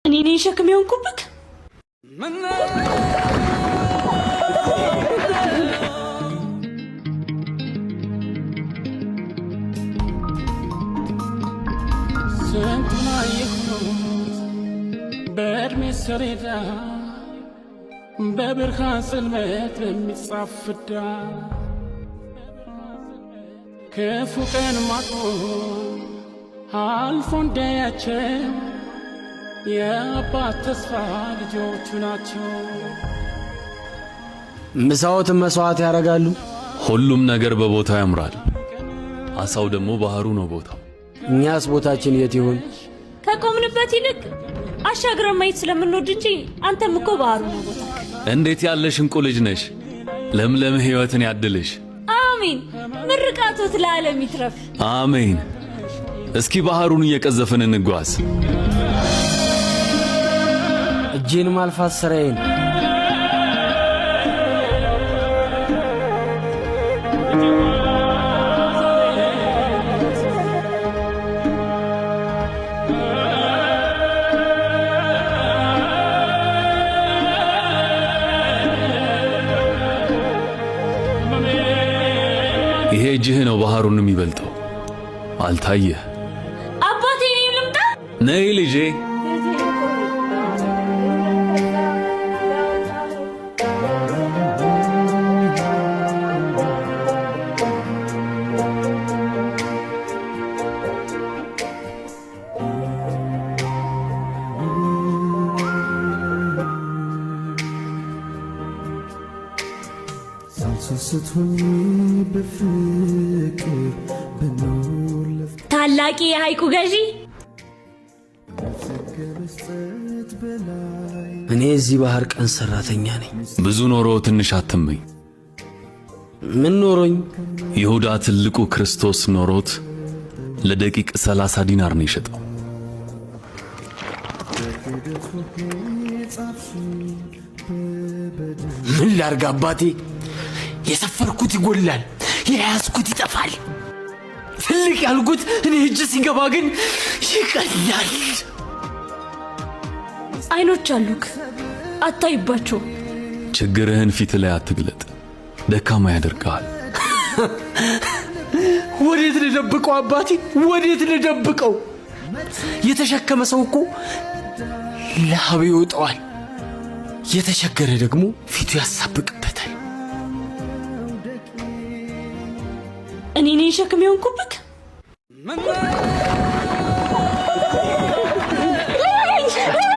እኔ ነኝ ሸክም የሆንኩብክ። ስንቱን አየሁት በእድሜ ሰሌዳ በብርሃን ጽልመት በሚጻፍ ፍዳ ክፉ ቀን ማቆ አልፎ እንዳያቸው የአባት ተስፋ ልጆቹ ናቸው። ምሳዎትን መስዋዕት ያደርጋሉ። ሁሉም ነገር በቦታው ያምራል። አሳው ደግሞ ባህሩ ነው ቦታው። እኛስ ቦታችን የት ይሆን? ከቆምንበት ይልቅ አሻግረን ማየት ስለምንወድ እንጂ አንተም እኮ ባህሩ ነው ቦታ። እንዴት ያለሽ እንቁ ልጅ ነሽ! ለምለም ሕይወትን ያድልሽ። አሜን። ምርቃቶት ለዓለም ይትረፍ። አሜን። እስኪ ባህሩን እየቀዘፍን እንጓዝ። እጄን ማልፋት ስራዬ ነው። ይሄ እጅህ ነው ባህሩን የሚበልጠው። አልታየህ? አባቴ ነኝ ልምጣ? ነይ ልጄ። ታላቂ የሐይቁ ገዢ እኔ እዚህ ባህር ቀን ሰራተኛ ነኝ። ብዙ ኖሮ ትንሽ አትመኝ። ምን ኖሮኝ? ይሁዳ ትልቁ ክርስቶስ ኖሮት ለደቂቅ 30 ዲናር ነው የሸጠው። ምን ላርግ አባቴ? የሰፈርኩት ይጎላል፣ የያዝኩት ይጠፋል። ትልቅ ያልኩት እኔ እጅ ሲገባ ግን ይቀላል። አይኖች አሉክ፣ አታይባቸው። ችግርህን ፊት ላይ አትግለጥ፣ ደካማ ያደርግሃል። ወዴት ልደብቀው አባቴ? ወዴት ልደብቀው? የተሸከመ ሰው እኮ ላብ ይወጣዋል፣ የተቸገረ ደግሞ ፊቱ ያሳብቅበታል። እኔ ነኝ ሸክም የሆንኩብክ።